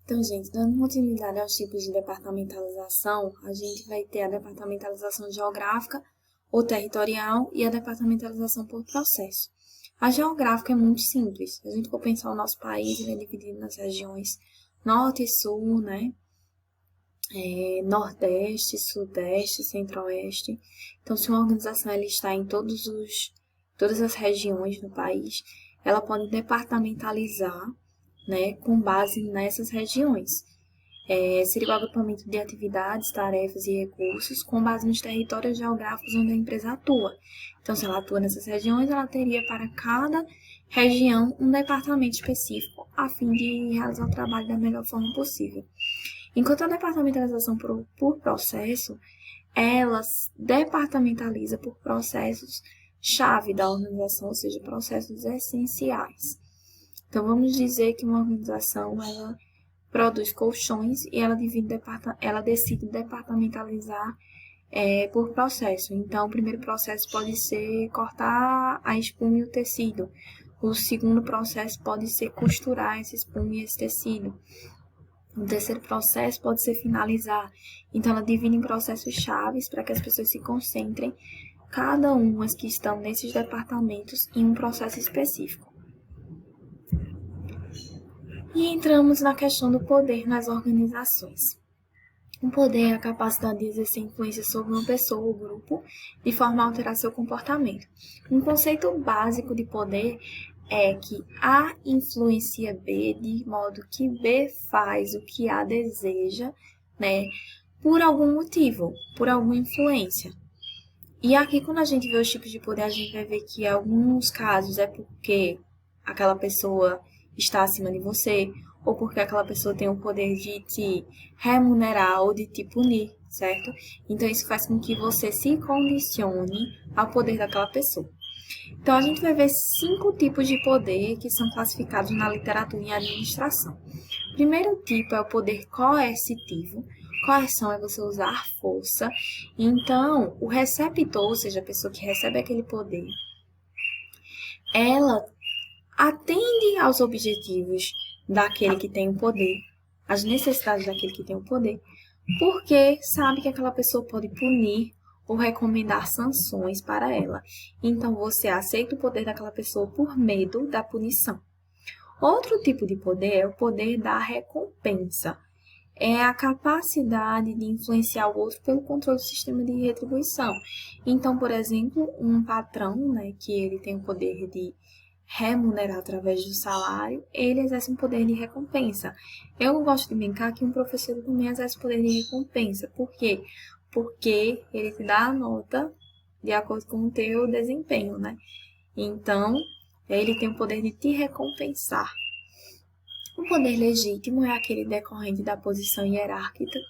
Então, gente, dando continuidade aos tipos de departamentalização, a gente vai ter a departamentalização geográfica ou territorial e a departamentalização por processo. A geográfica é muito simples. Se a gente for pensar o nosso país, ele é dividido nas regiões norte e sul, né? Nordeste, sudeste, centro-oeste. Então, se uma organização ela está em todas as regiões do país, ela pode departamentalizar, né, com base nessas regiões. Seria o agrupamento de atividades, tarefas e recursos com base nos territórios geográficos onde a empresa atua. Então, se ela atua nessas regiões, ela teria para cada região um departamento específico a fim de realizar o trabalho da melhor forma possível. Enquanto a departamentalização por processo, ela departamentaliza por processos-chave da organização, ou seja, processos essenciais. Então, vamos dizer que uma organização ela produz colchões e ela decide departamentalizar por processo. Então, o primeiro processo pode ser cortar a espuma e o tecido. O segundo processo pode ser costurar essa espuma e esse tecido. O terceiro processo pode ser finalizar. Então, ela divide em processos chaves para que as pessoas se concentrem, cada uma que estão nesses departamentos, em um processo específico. E entramos na questão do poder nas organizações. O poder é a capacidade de exercer influência sobre uma pessoa ou grupo de forma a alterar seu comportamento. Um conceito básico de poder é que A influencia B de modo que B faz o que A deseja, né, por algum motivo, por alguma influência. E aqui, quando a gente vê os tipos de poder, a gente vai ver que em alguns casos é porque aquela pessoa está acima de você, ou porque aquela pessoa tem o poder de te remunerar ou de te punir, certo? Então, isso faz com que você se condicione ao poder daquela pessoa. Então, a gente vai ver 5 tipos de poder que são classificados na literatura em administração. O primeiro tipo é o poder coercitivo. Coerção é você usar força. Então, o receptor, ou seja, a pessoa que recebe aquele poder, ela atende aos objetivos daquele que tem o poder, às necessidades daquele que tem o poder, porque sabe que aquela pessoa pode punir ou recomendar sanções para ela. Então, você aceita o poder daquela pessoa por medo da punição. Outro tipo de poder é o poder da recompensa. É a capacidade de influenciar o outro pelo controle do sistema de retribuição. Então, por exemplo, um patrão, né, que ele tem o poder de remunerar através do salário, ele exerce um poder de recompensa. Eu gosto de brincar que um professor também exerce o poder de recompensa. Por quê? Porque ele te dá a nota de acordo com o teu desempenho, né? Então, ele tem o poder de te recompensar. O poder legítimo é aquele decorrente da posição hierárquica.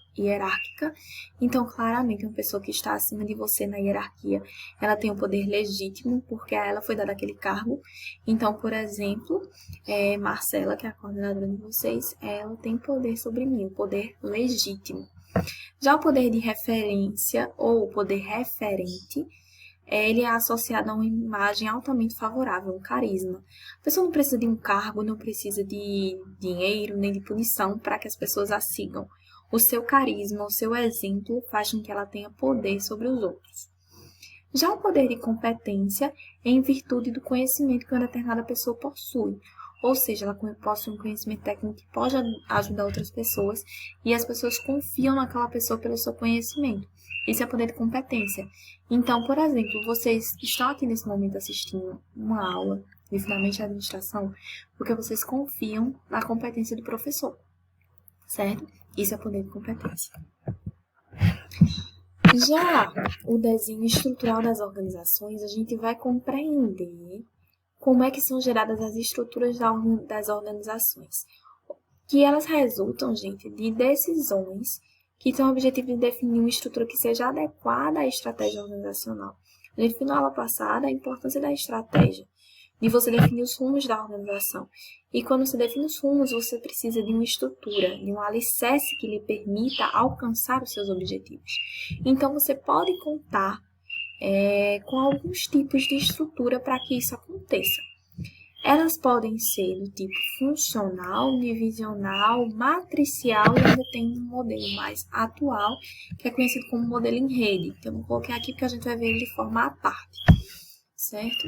Então, claramente, uma pessoa que está acima de você na hierarquia, ela tem o poder legítimo, porque a ela foi dado aquele cargo. Então, por exemplo, Marcela, que é a coordenadora de vocês, ela tem poder sobre mim, o poder legítimo. Já o poder de referência, ou o poder referente, ele é associado a uma imagem altamente favorável, um carisma. A pessoa não precisa de um cargo, não precisa de dinheiro, nem de punição para que as pessoas a sigam. O seu carisma, o seu exemplo faz com que ela tenha poder sobre os outros. Já o poder de competência é em virtude do conhecimento que uma determinada pessoa possui. Ou seja, ela possui um conhecimento técnico que pode ajudar outras pessoas e as pessoas confiam naquela pessoa pelo seu conhecimento. Isso é poder de competência. Então, por exemplo, vocês estão aqui nesse momento assistindo uma aula de Fundamentos de Administração porque vocês confiam na competência do professor, certo? Isso é poder de competência. Já o desenho estrutural das organizações, a gente vai compreender como é que são geradas as estruturas das organizações. Que elas resultam, gente, de decisões que têm o objetivo de definir uma estrutura que seja adequada à estratégia organizacional. A gente viu na aula passada a importância da estratégia, de você definir os rumos da organização. E quando você define os rumos, você precisa de uma estrutura, de um alicerce que lhe permita alcançar os seus objetivos. Então, você pode contar com alguns tipos de estrutura para que isso aconteça. Elas podem ser do tipo funcional, divisional, matricial e ainda tem um modelo mais atual, que é conhecido como modelo em rede. Então, eu vou colocar aqui porque a gente vai ver ele de forma à parte, certo?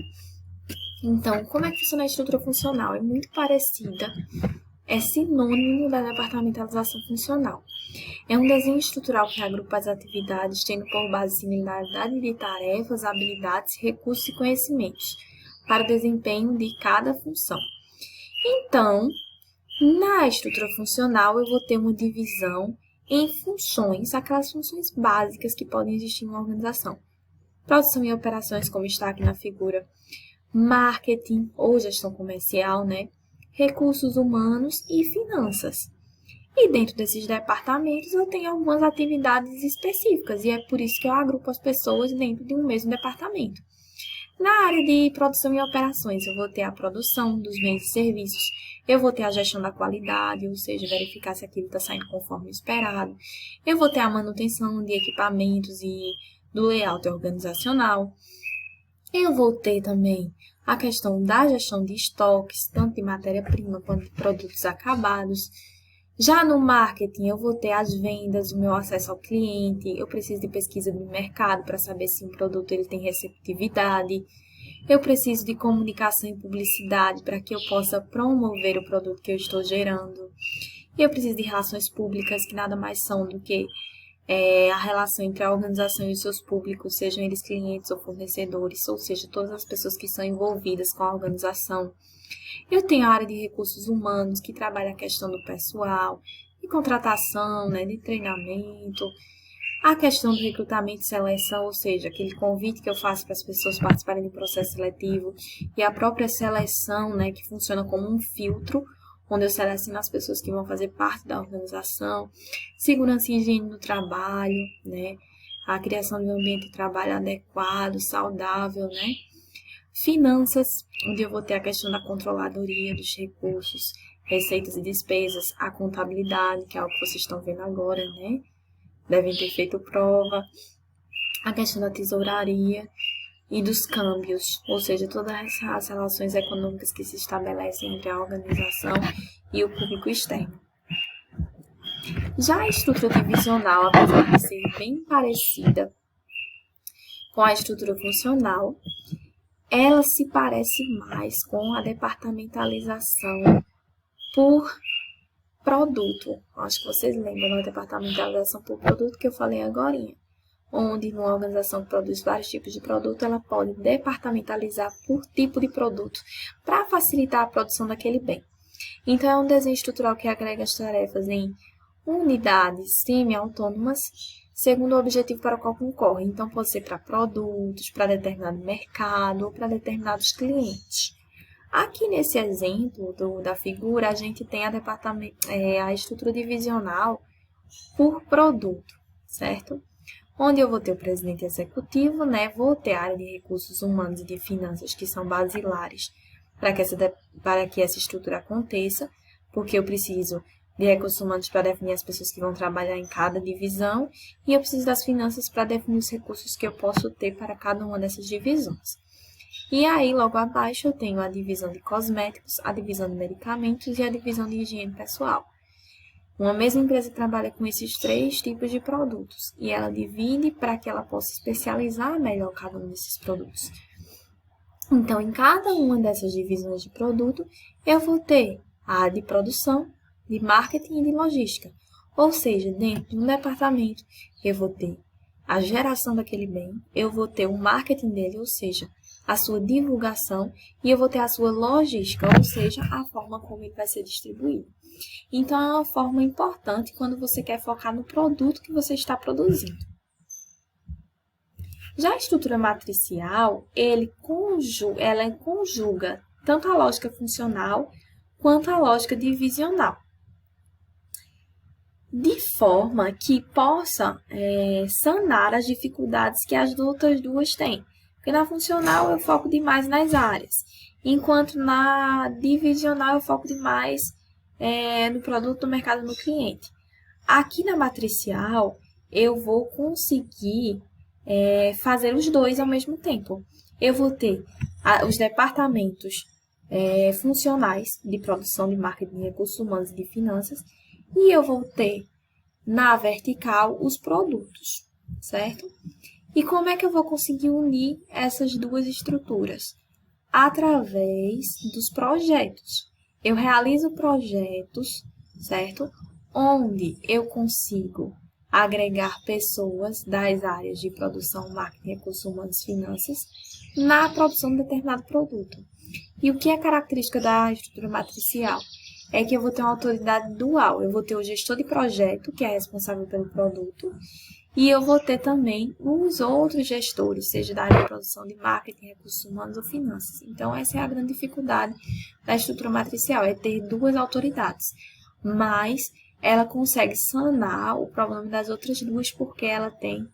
Então, como é que funciona a estrutura funcional? É muito parecida, é sinônimo da departamentalização funcional. É um desenho estrutural que agrupa as atividades, tendo por base similaridade de tarefas, habilidades, recursos e conhecimentos para o desempenho de cada função. Então, na estrutura funcional, eu vou ter uma divisão em funções, aquelas funções básicas que podem existir em uma organização. Produção e operações, como está aqui na figura, marketing ou gestão comercial, recursos humanos e finanças. E dentro desses departamentos eu tenho algumas atividades específicas e é por isso que eu agrupo as pessoas dentro de um mesmo departamento. Na área de produção e operações, eu vou ter a produção dos bens e serviços, eu vou ter a gestão da qualidade, ou seja, verificar se aquilo está saindo conforme esperado. Eu vou ter a manutenção de equipamentos e do layout organizacional. Eu vou ter também a questão da gestão de estoques, tanto de matéria-prima quanto de produtos acabados. Já no marketing, eu vou ter as vendas, o meu acesso ao cliente, eu preciso de pesquisa de mercado para saber se um produto ele tem receptividade. Eu preciso de comunicação e publicidade para que eu possa promover o produto que eu estou gerando. Eu preciso de relações públicas, que nada mais são do que a relação entre a organização e os seus públicos, sejam eles clientes ou fornecedores, ou seja, todas as pessoas que são envolvidas com a organização. Eu tenho a área de recursos humanos, que trabalha a questão do pessoal, de contratação, de treinamento, a questão do recrutamento e seleção, ou seja, aquele convite que eu faço para as pessoas participarem do processo seletivo, e a própria seleção, que funciona como um filtro, onde eu seleciono as pessoas que vão fazer parte da organização, segurança e higiene no trabalho, a criação de um ambiente de trabalho adequado, saudável, Finanças, onde eu vou ter a questão da controladoria dos recursos, receitas e despesas, a contabilidade, que é algo que vocês estão vendo agora, Devem ter feito prova, a questão da tesouraria e dos câmbios, ou seja, todas as relações econômicas que se estabelecem entre a organização e o público externo. Já a estrutura divisional, apesar de ser bem parecida com a estrutura funcional, ela se parece mais com a departamentalização por produto. Acho que vocês lembram da departamentalização por produto que eu falei agora, onde numa organização que produz vários tipos de produto, ela pode departamentalizar por tipo de produto para facilitar a produção daquele bem. Então, é um desenho estrutural que agrega as tarefas em unidades semi-autônomas, segundo o objetivo para o qual concorre. Então, pode ser para produtos, para determinado mercado ou para determinados clientes. Aqui nesse exemplo da figura, a gente tem a estrutura divisional por produto, certo? Onde eu vou ter o presidente executivo, vou ter a área de recursos humanos e de finanças, que são basilares para que essa estrutura aconteça, porque eu preciso de recursos humanos para definir as pessoas que vão trabalhar em cada divisão, e eu preciso das finanças para definir os recursos que eu posso ter para cada uma dessas divisões. E aí, logo abaixo, eu tenho a divisão de cosméticos, a divisão de medicamentos e a divisão de higiene pessoal. Uma mesma empresa trabalha com esses 3 tipos de produtos, e ela divide para que ela possa especializar melhor cada um desses produtos. Então, em cada uma dessas divisões de produto, eu vou ter a área de produção, de marketing e de logística. Ou seja, dentro de um departamento, eu vou ter a geração daquele bem, eu vou ter o marketing dele, ou seja, a sua divulgação, e eu vou ter a sua logística, ou seja, a forma como ele vai ser distribuído. Então, é uma forma importante quando você quer focar no produto que você está produzindo. Já a estrutura matricial, ela conjuga tanto a lógica funcional quanto a lógica divisional, de forma que possa sanar as dificuldades que as outras duas têm. Porque na funcional eu foco demais nas áreas, enquanto na divisional eu foco demais no produto, no mercado, no cliente. Aqui na matricial, eu vou conseguir fazer os dois ao mesmo tempo. Eu vou ter os departamentos funcionais de produção, de marketing, de recursos humanos e de finanças. E eu vou ter na vertical os produtos, certo? E como é que eu vou conseguir unir essas duas estruturas? Através dos projetos. Eu realizo projetos, certo? Onde eu consigo agregar pessoas das áreas de produção, marketing, recursos humanos, finanças, na produção de determinado produto. E o que é característica da estrutura matricial? É que eu vou ter uma autoridade dual. Eu vou ter o gestor de projeto, que é responsável pelo produto, e eu vou ter também os outros gestores, seja da área de produção de marketing, recursos humanos ou finanças. Então, essa é a grande dificuldade da estrutura matricial, é ter duas autoridades. Mas ela consegue sanar o problema das outras duas porque ela tem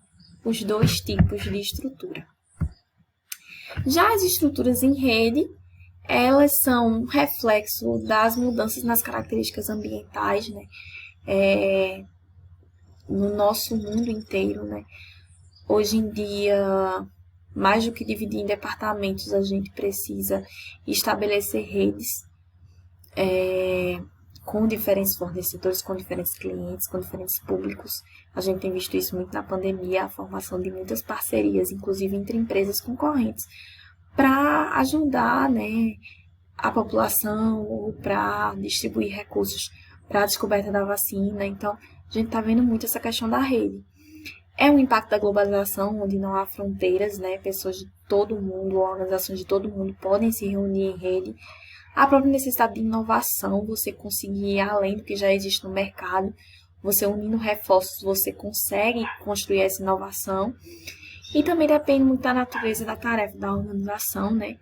os dois tipos de estrutura. Já as estruturas em rede, elas são um reflexo das mudanças nas características ambientais, né? No nosso mundo inteiro, né? Hoje em dia, mais do que dividir em departamentos, a gente precisa estabelecer redes com diferentes fornecedores, com diferentes clientes, com diferentes públicos. A gente tem visto isso muito na pandemia, a formação de muitas parcerias, inclusive entre empresas concorrentes, para ajudar, né, a população ou para distribuir recursos para a descoberta da vacina. Então, a gente está vendo muito essa questão da rede. É um impacto da globalização, onde não há fronteiras, né? Pessoas de todo mundo, organizações de todo mundo podem se reunir em rede. A própria necessidade de inovação, você conseguir ir além do que já existe no mercado, você unindo reforços, você consegue construir essa inovação. E também depende muito da natureza da tarefa da organização, né?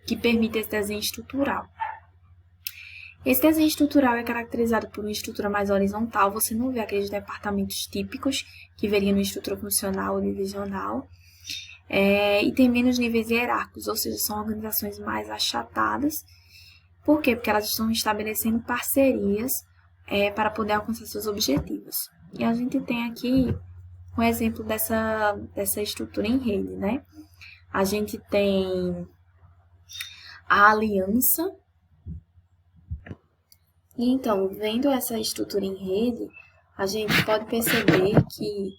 Que permite esse desenho estrutural. Esse desenho estrutural é caracterizado por uma estrutura mais horizontal, você não vê aqueles departamentos típicos que veria numa estrutura funcional ou divisional, e tem menos níveis hierárquicos, ou seja, são organizações mais achatadas. Por quê? Porque elas estão estabelecendo parcerias para poder alcançar seus objetivos. E a gente tem aqui um exemplo dessa estrutura em rede, né? A gente tem a aliança. E então, vendo essa estrutura em rede, a gente pode perceber que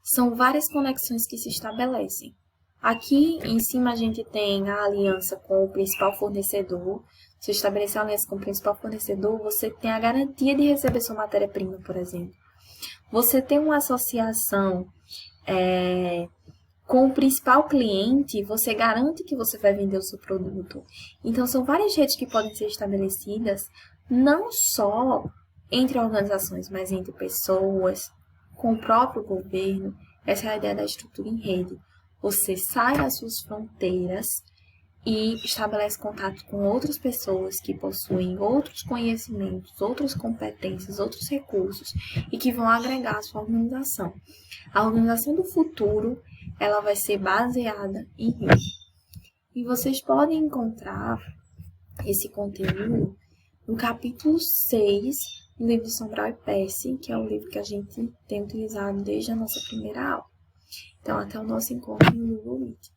são várias conexões que se estabelecem. Aqui em cima a gente tem a aliança com o principal fornecedor. Se estabelecer uma aliança com o principal fornecedor, você tem a garantia de receber sua matéria-prima, por exemplo. Você tem uma associação com o principal cliente, você garante que você vai vender o seu produto. Então, são várias redes que podem ser estabelecidas, não só entre organizações, mas entre pessoas, com o próprio governo. Essa é a ideia da estrutura em rede. Você sai das suas fronteiras e estabelece contato com outras pessoas que possuem outros conhecimentos, outras competências, outros recursos e que vão agregar a sua organização. A organização do futuro, ela vai ser baseada em rede. E vocês podem encontrar esse conteúdo no capítulo 6 do livro Sobral e Pesce, que é o livro que a gente tem utilizado desde a nossa primeira aula. Então, até o nosso encontro no Google Meet.